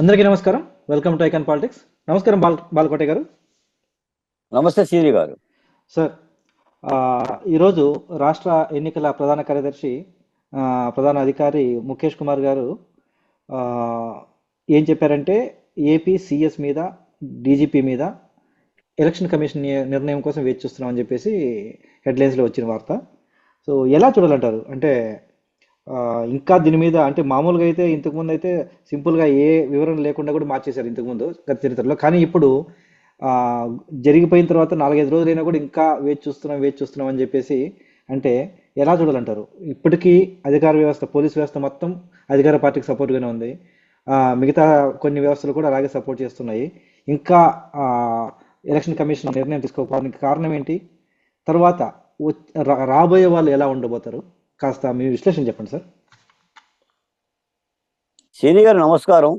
అందరికీ నమస్కారం. Welcome to icon politics. నమస్కారం బాలకోటే గారు. నమస్తే సీని గారు. సార్, ఈరోజు రాష్ట్ర ఎన్నికల ప్రధాన కార్యదర్శి, ప్రధాన అధికారి ముఖేష్ కుమార్ గారు ఆ, ఏం చెప్పారంటే ఏపీ సిఎస్ మీద, డీజీపీ మీద ఎలక్షన్ కమిషన్ నిర్ణయం కోసం వేచి చూస్తున్నామని చెప్పేసి హెడ్లైన్స్లో వచ్చిన వార్త. సో ఎలా చూడాలంటారు? అంటే ఆ, ఇంకా దీని మీద అంటే మామూలుగా అయితే ఇంతకుముందు అయితే సింపుల్గా ఏ వివరణ లేకుండా కూడా మార్చేశారు ఇంతకుముందు గత చరిత్రలో. కానీ ఇప్పుడు ఆ, జరిగిపోయిన తర్వాత 4-5 రోజులైనా కూడా ఇంకా వేచి చూస్తున్నాం అని చెప్పేసి అంటే ఎలా చూడాలంటారు? ఇప్పటికీ అధికార వ్యవస్థ, పోలీస్ వ్యవస్థ మొత్తం అధికార పార్టీకి సపోర్ట్గానే ఉంది. మిగతా కొన్ని వ్యవస్థలు కూడా అలాగే సపోర్ట్ చేస్తున్నాయి. ఇంకా ఎలక్షన్ కమిషన్ నిర్ణయం తీసుకోకపోవడానికి కారణం ఏంటి? తర్వాత రాబోయే వాళ్ళు ఎలా ఉండబోతారు? కాస్త మీ విశ్లేషణ చెప్పండి సార్. సీని గారు నమస్కారం.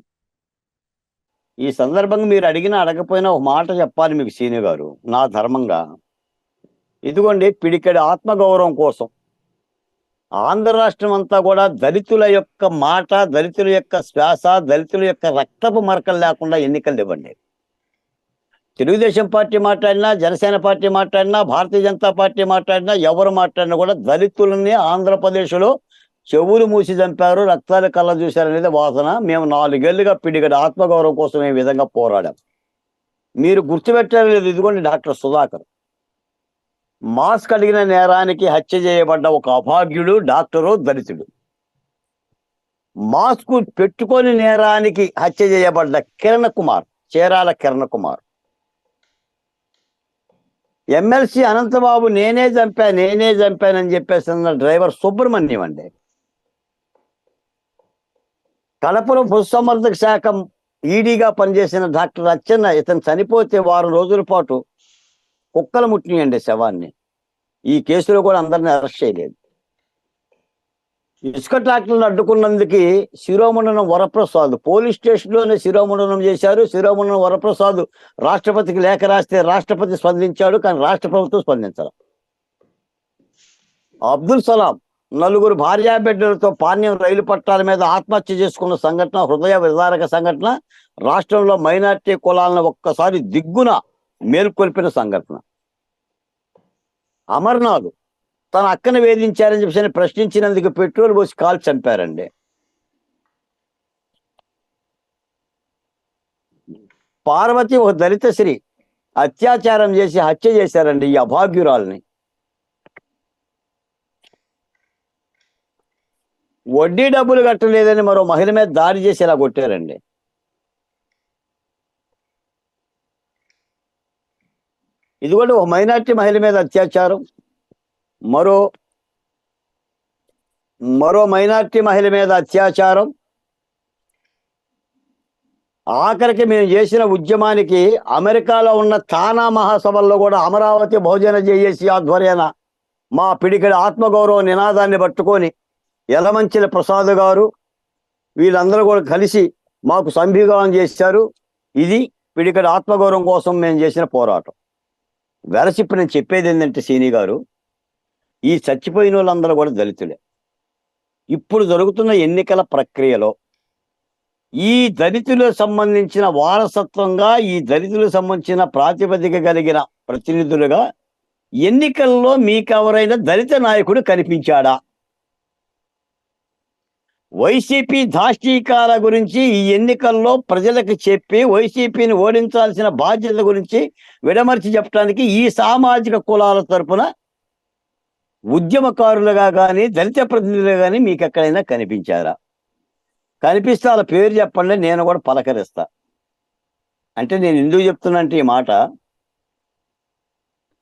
ఈ సందర్భంగా మీరు అడగకపోయినా ఒక మాట చెప్పాలి మీకు సీని గారు, నా ధర్మంగా. ఇదిగోండి, పిడికెడు ఆత్మగౌరవం కోసం ఆంధ్ర రాష్ట్రం అంతా కూడా దళితుల యొక్క మాట, దళితుల యొక్క శ్వాస, దళితుల యొక్క రక్తపు మరకలు లేకుండా ఎన్నికలు ఇవ్వండి. తెలుగుదేశం పార్టీ మాట్లాడినా, జనసేన పార్టీ మాట్లాడినా, భారతీయ జనతా పార్టీ మాట్లాడినా, ఎవరు మాట్లాడినా కూడా దళితులని ఆంధ్రప్రదేశ్లో చెవులు మూసి చంపారు, రక్తాలు కళ్ళ చూశారనేది వాసన. మేము 4 ఏళ్లుగా పిడిగడ ఆత్మగౌరవం కోసం ఈ విధంగా పోరాడాం. మీరు గుర్తుపెట్టారు లేదు, ఇదిగోండి డాక్టర్ సుధాకర్ మాస్క్ అడిగిన నేరానికి హత్య చేయబడ్డ ఒక అభాగ్యుడు డాక్టరు, దళితుడు. మాస్క్ పెట్టుకొని నేరానికి హత్య చేయబడ్డ కిరణ్ కుమార్, చీరాల కిరణ్ కుమార్. ఎమ్మెల్సీ అనంతబాబు నేనే చంపానని చెప్పేసి డ్రైవర్ సుబ్రహ్మణ్యం అండి. కడపలో పశుసంవర్ధక శాఖ ఈడీగా పనిచేసిన డాక్టర్ అచ్చెన్న, ఇతను చనిపోతే 1 రోజుల పాటు కుక్కలు ముట్టినాయండి శవాన్ని. ఈ కేసులో కూడా అందరిని అరెస్ట్ చేయలేదు. ఇసుక ట్రాక్టర్లను అడ్డుకున్నందుకు శిరోమండనం వరప్రసాద్ పోలీస్ స్టేషన్లోనే శిరోమండనం చేశారు. శిరోమండనం వరప్రసాద్ రాష్ట్రపతికి లేఖ రాస్తే రాష్ట్రపతి స్పందించాడు, కానీ రాష్ట్ర ప్రభుత్వం స్పందించాలి. అబ్దుల్ సలాం 4 భార్యాబిడ్డలతో పాణ్యం రైలు పట్టాల మీద ఆత్మహత్య చేసుకున్న సంఘటన హృదయ విదారక సంఘటన. రాష్ట్రంలో మైనార్టీ కులాలను ఒక్కసారి దిగ్గున మేల్కొల్పిన సంఘటన. అమర్నాథ్ తన అక్కను వేధించారని చెప్పి ప్రశ్నించినందుకు పెట్రోల్ పోసి కాల్చి చంపారండి. పార్వతి ఒక దళిత స్త్రీ అత్యాచారం చేసి హత్య చేశారండి ఈ అభాగ్యురాల్ని. వడ్డీ డబ్బులు కట్టలేదని మరో మహిళ మీద దాడి చేసి ఇలా కొట్టారండి. ఇది కూడా ఒక మైనార్టీ మహిళ మీద అత్యాచారం, మరో మైనార్టీ మహిళ మీద అత్యాచారం. ఆఖరికి మేము చేసిన ఉద్యమానికి అమెరికాలో ఉన్న తానా మహాసభల్లో కూడా అమరావతి బహుజన జేఏసీ ఆధ్వర్యాన మా పిడికిడి ఆత్మగౌరవ నినాదాన్ని పట్టుకొని యలమంచిల ప్రసాద్ గారు వీళ్ళందరూ కూడా కలిసి మాకు సంభిగానం చేశారు. ఇది పిడికిడి ఆత్మగౌరవం కోసం మేము చేసిన పోరాటం. వెరసిప్పు నేను చెప్పేది ఏంటంటే సీని గారు, ఈ చచ్చిపోయిన వాళ్ళందరూ కూడా దళితులే. ఇప్పుడు జరుగుతున్న ఎన్నికల ప్రక్రియలో ఈ దళితులకు సంబంధించిన వారసత్వంగా, ఈ దళితులకు సంబంధించిన ప్రాతిపదిక కలిగిన ప్రతినిధులుగా ఎన్నికల్లో మీకెవరైనా దళిత నాయకుడు కనిపించాడా? వైసీపీ దాష్టీకాల గురించి ఈ ఎన్నికల్లో ప్రజలకు చెప్పి వైసీపీని ఓడించాల్సిన బాధ్యత గురించి విడమర్చి చెప్పడానికి ఈ సామాజిక కులాల తరపున ఉద్యమకారులుగా కానీ దళిత ప్రతినిధులుగా కానీ మీకు ఎక్కడైనా కనిపించారా? కనిపిస్తే వాళ్ళ పేరు చెప్పండి, నేను కూడా పలకరిస్తా. అంటే నేను ఎందుకు చెప్తున్నా అంటే, ఈ మాట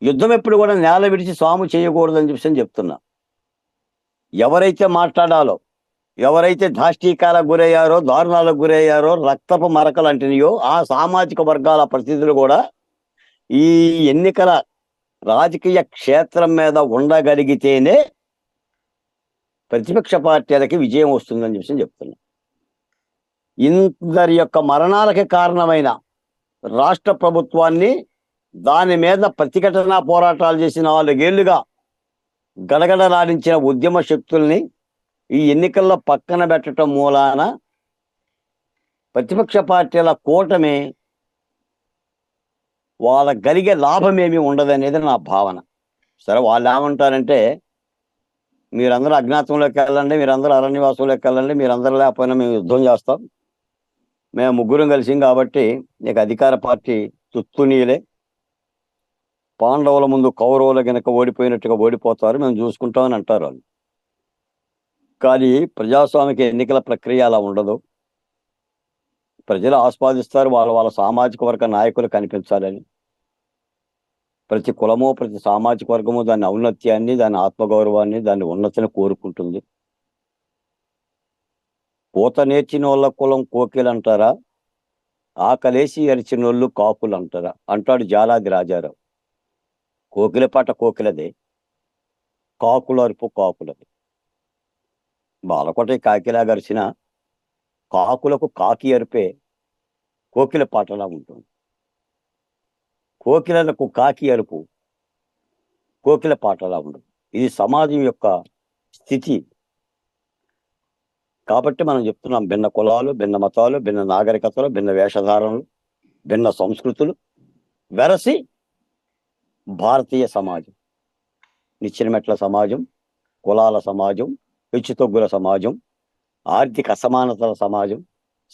యుద్ధం ఎప్పుడు కూడా నేల విడిచి స్వాము చేయకూడదని చెప్పి చెప్తున్నా. ఎవరైతే మాట్లాడాలో, ఎవరైతే దాష్టీకాలకు గురయ్యారో, దారుణాలకు గురయ్యారో, రక్తపు మరకలు అంటున్నాయో ఆ సామాజిక వర్గాల ప్రతినిధులు కూడా ఈ ఎన్నికల రాజకీయ క్షేత్రం మీద ఉండగలిగితేనే ప్రతిపక్ష పార్టీలకి విజయం వస్తుందని చెప్పి చెప్తున్నా. ఇందరి యొక్క మరణాలకి కారణమైన రాష్ట్ర ప్రభుత్వాన్ని, దాని మీద ప్రతిఘటన పోరాటాలు చేసిన 4 ఏళ్లుగా గడగడలాడించిన ఉద్యమ శక్తుల్ని ఈ ఎన్నికల్లో పక్కన పెట్టడం మూలాన ప్రతిపక్ష పార్టీల కూటమి వాళ్ళకి కలిగే లాభం ఏమీ ఉండదనేది నా భావన. సరే, వాళ్ళు ఏమంటారంటే మీరందరూ అజ్ఞాతంలోకి వెళ్ళండి, మీరందరూ అరణ్యవాసంలోకి వెళ్ళండి, మీరందరూ లేకపోయినా మేము యుద్ధం చేస్తాం, మేము ముగ్గురం కలిసి కాబట్టి నీకు అధికార పార్టీ తుత్తునీలే, పాండవుల ముందు కౌరవుల గనక ఓడిపోయినట్టుగా ఓడిపోతారు, మేము చూసుకుంటామని అంటారు వాళ్ళు. కానీ ప్రజాస్వామిక ఎన్నికల ప్రక్రియ అలా ఉండదు. ప్రజలు ఆస్వాదిస్తారు, వాళ్ళ వాళ్ళ సామాజిక వర్గ నాయకులు కనిపించాలని. ప్రతి కులము, ప్రతి సామాజిక వర్గము దాని ఔన్నత్యాన్ని, దాని ఆత్మగౌరవాన్ని, దాని ఉన్నతిని కోరుకుంటుంది. కూత నేర్చిన వాళ్ళ కులం కోకిలు అంటారా, ఆకలేసి అరిచినోళ్ళు కాకులు అంటారా అంటాడు జాలాది రాజారావు. కోకిల పాట కోకిలదే, కాకుల అరుపు కాకులది. బాలకోట కాకిలా గరిచిన కాకులకు కాకి అరిపే కోకిల పాటలా ఉంటుంది. కోకిలలకు కాకి అరుపు కోకిల పాటలా ఉండదు. ఇది సమాజం యొక్క స్థితి. కాబట్టి మనం చెప్తున్నాం, భిన్న కులాలు, భిన్న మతాలు, భిన్న నాగరికతలు, భిన్న వేషధారణలు, భిన్న సంస్కృతులు వెరసి భారతీయ సమాజం, నిచ్చెనమెట్ల సమాజం, కులాల సమాజం, హెచ్చుతగ్గుల సమాజం, ఆర్థిక అసమానతల సమాజం.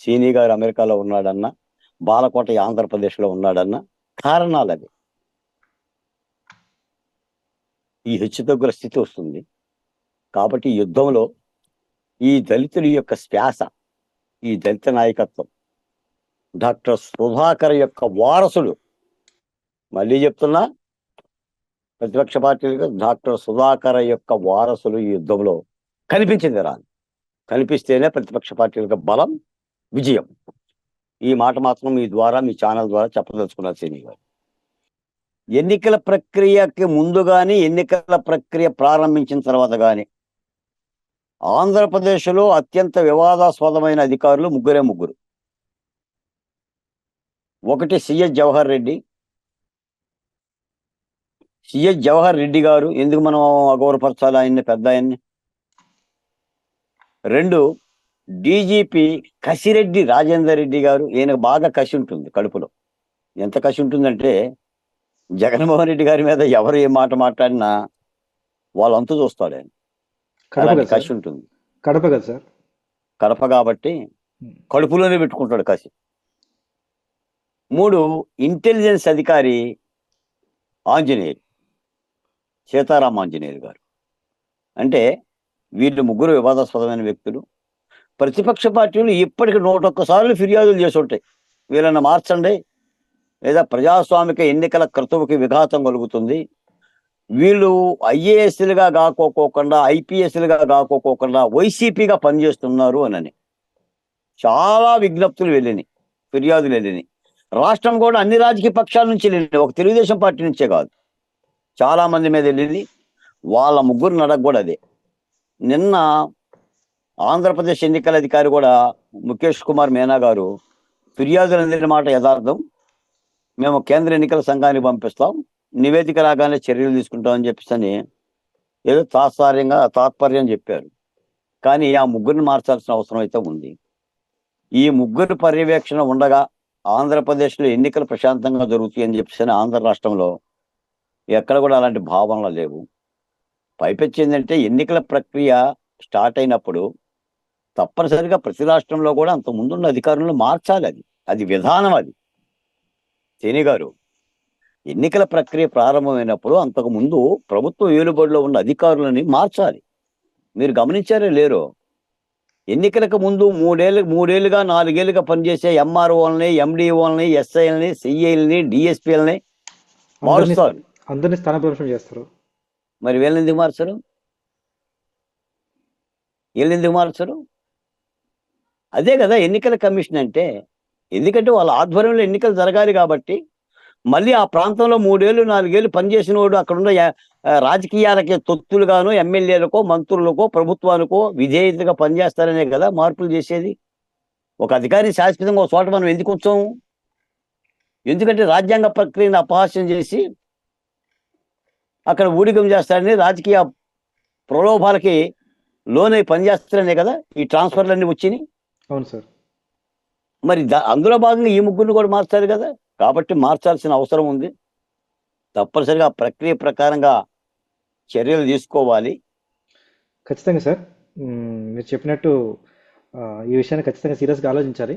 సీని గారు అమెరికాలో ఉన్నాడన్న, బాలకోట ఆంధ్రప్రదేశ్లో ఉన్నాడన్న కారణాలు అవి. ఈ హెచ్చుతగ్గుల స్థితి వస్తుంది. కాబట్టి యుద్ధంలో ఈ దళితుల యొక్క శ్వాస, ఈ దళిత నాయకత్వం, డాక్టర్ సుధాకర్ యొక్క వారసుడు, మళ్ళీ చెప్తున్నా, ప్రతిపక్ష పార్టీలకు డాక్టర్ సుధాకర్ యొక్క వారసులు ఈ యుద్ధంలో కనిపించింది రాని. కనిపిస్తేనే ప్రతిపక్ష పార్టీలకు బలం, విజయం. ఈ మాట మాత్రం మీ ద్వారా, మీ ఛానల్ ద్వారా చెప్పదలుచుకున్నారు సీని గారు. ఎన్నికల ప్రక్రియకి ముందు కానీ, ఎన్నికల ప్రక్రియ ప్రారంభించిన తర్వాత కానీ ఆంధ్రప్రదేశ్లో అత్యంత వివాదాస్పదమైన అధికారులు ముగ్గురు. ఒకటి సిఎస్ జవహర్ రెడ్డి. సిఎస్ జవహర్ రెడ్డి గారు ఎందుకు మనం అగౌరవపరచాలి ఆయన్ని, పెద్ద ఆయన్ని. రెండు, డీజీపీ కసిరెడ్డి రాజేందర్ రెడ్డి గారు. ఈయనకు బాగా కసి ఉంటుంది కడుపులో. ఎంత కసి ఉంటుందంటే జగన్మోహన్ రెడ్డి గారి మీద ఎవరు ఏ మాట మాట్లాడినా వాళ్ళంతా చూస్తాడు ఆయన. అలాంటి కసి ఉంటుంది. కడప కదా సార్? కడప కాబట్టి కడుపులోనే పెట్టుకుంటాడు కసి. మూడు, ఇంటెలిజెన్స్ అధికారి ఆంజనేయులు, సీతారాం ఆంజనేయులు గారు. అంటే వీళ్ళు ముగ్గురు వివాదాస్పదమైన వ్యక్తులు. ప్రతిపక్ష పార్టీలు ఇప్పటికి 101 సార్లు ఫిర్యాదులు చేసి ఉంటాయి, వీళ్ళని మార్చండి, లేదా ప్రజాస్వామిక ఎన్నికల క్రతువుకి విఘాతం కలుగుతుంది, వీళ్ళు ఐఏఎస్లుగా కాకోకుండా ఐపీఎస్లుగా కాకోకుండా వైసీపీగా పనిచేస్తున్నారు అని చాలా విజ్ఞప్తులు వెళ్ళినాయి, ఫిర్యాదులు వెళ్ళినాయి. రాష్ట్రం కూడా అన్ని రాజకీయ పక్షాల నుంచి వెళ్ళినాయి, ఒక తెలుగుదేశం పార్టీ నుంచే కాదు, చాలా మంది మీద వెళ్ళింది. వాళ్ళ ముగ్గురు నడక కూడా అదే. నిన్న ఆంధ్రప్రదేశ్ ఎన్నికల అధికారి కూడా ముఖేష్ కుమార్ మీనా గారు ఫిర్యాదులు అందిన మాట యథార్థం, మేము కేంద్ర ఎన్నికల సంఘానికి పంపిస్తాం, నివేదిక రాగానే చర్యలు తీసుకుంటామని చెప్పేసి ఏదో తాత్పర్యం చెప్పారు. కానీ ఆ ముగ్గురిని మార్చాల్సిన అవసరం అయితే ఉంది. ఈ ముగ్గురు పర్యవేక్షణ ఉండగా ఆంధ్రప్రదేశ్లో ఎన్నికలు ప్రశాంతంగా జరుగుతాయి అని చెప్పేసి ఆంధ్ర రాష్ట్రంలో ఎక్కడ కూడా అలాంటి భావనలు లేవు. పైపెచ్చి ఏంటంటే ఎన్నికల ప్రక్రియ స్టార్ట్ అయినప్పుడు తప్పనిసరిగా ప్రతి రాష్ట్రంలో కూడా అంత ముందున్న అధికారులను మార్చాలి. అది విధానం. అది సీని గారు, ఎన్నికల ప్రక్రియ ప్రారంభమైనప్పుడు అంతకు ముందు ప్రభుత్వ ఏలుబడిలో ఉన్న అధికారులని మార్చాలి. మీరు గమనించారో లేరో, ఎన్నికలకు ముందు మూడేళ్లుగా 4 ఏళ్లుగా పనిచేసే ఎంఆర్ఓలని, ఎండిఓలని, ఎస్ఐలని, సిఐలని, డిఎస్పీలని మారుస్తారు. అందరినీ స్థానభ్రంశం చేస్తారు. మరి వీళ్ళని ఎందుకు మార్చరు? అదే కదా ఎన్నికల కమిషన్ అంటే. ఎందుకంటే వాళ్ళ ఆధ్వర్యంలో ఎన్నికలు జరగాలి కాబట్టి. మళ్ళీ ఆ ప్రాంతంలో 3 ఏళ్ళు 4 ఏళ్ళు పనిచేసిన వాడు అక్కడున్న రాజకీయాలకి తొత్తులుగాను, ఎమ్మెల్యేలకో, మంత్రులకో, ప్రభుత్వానికో విధేయతగా పనిచేస్తారనే కదా మార్పులు చేసేది. ఒక అధికారి శాశ్వతంగా ఒక చోట మనం ఎందుకు ఉంచాము? ఎందుకంటే రాజ్యాంగ ప్రక్రియను అపహాస్యం చేసి అక్కడ ఊడిగం చేస్తారని, రాజకీయ ప్రలోభాలకి లోనై పనిచేస్తారనే కదా ఈ ట్రాన్స్ఫర్లన్నీ వచ్చినాయి. అవును సార్. మరి అందులో భాగంగా ఈ ముగ్గురిని కూడా మార్చాలి కదా. కాబట్టి మార్చాల్సిన అవసరం ఉంది. తప్పనిసరిగా ఆ ప్రక్రియ ప్రకారంగా చర్యలు తీసుకోవాలి. ఖచ్చితంగా సార్. మీరు చెప్పినట్టు ఆ, ఈ విషయాన్ని ఖచ్చితంగా సీరియస్గా ఆలోచించాలి.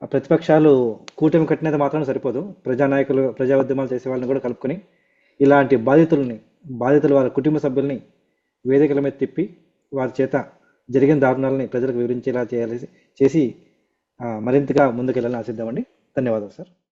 ఆ ప్రతిపక్షాలు కూటమి కట్టినది మాత్రం సరిపోదు. ప్రజానాయకులు, ప్రజా ఉద్యమాలు చేసే వాళ్ళని కూడా కలుపుకొని ఇలాంటి బాధితులు వారి కుటుంబ సభ్యుల్ని వేదికల మీద తిప్పి వారి చేత జరిగిన దారుణాలని ప్రజలకు వివరించేలా చేసి మరింతగా ముందుకెళ్ళాలని ఆశిద్దామండి. ధన్యవాదాలు సార్.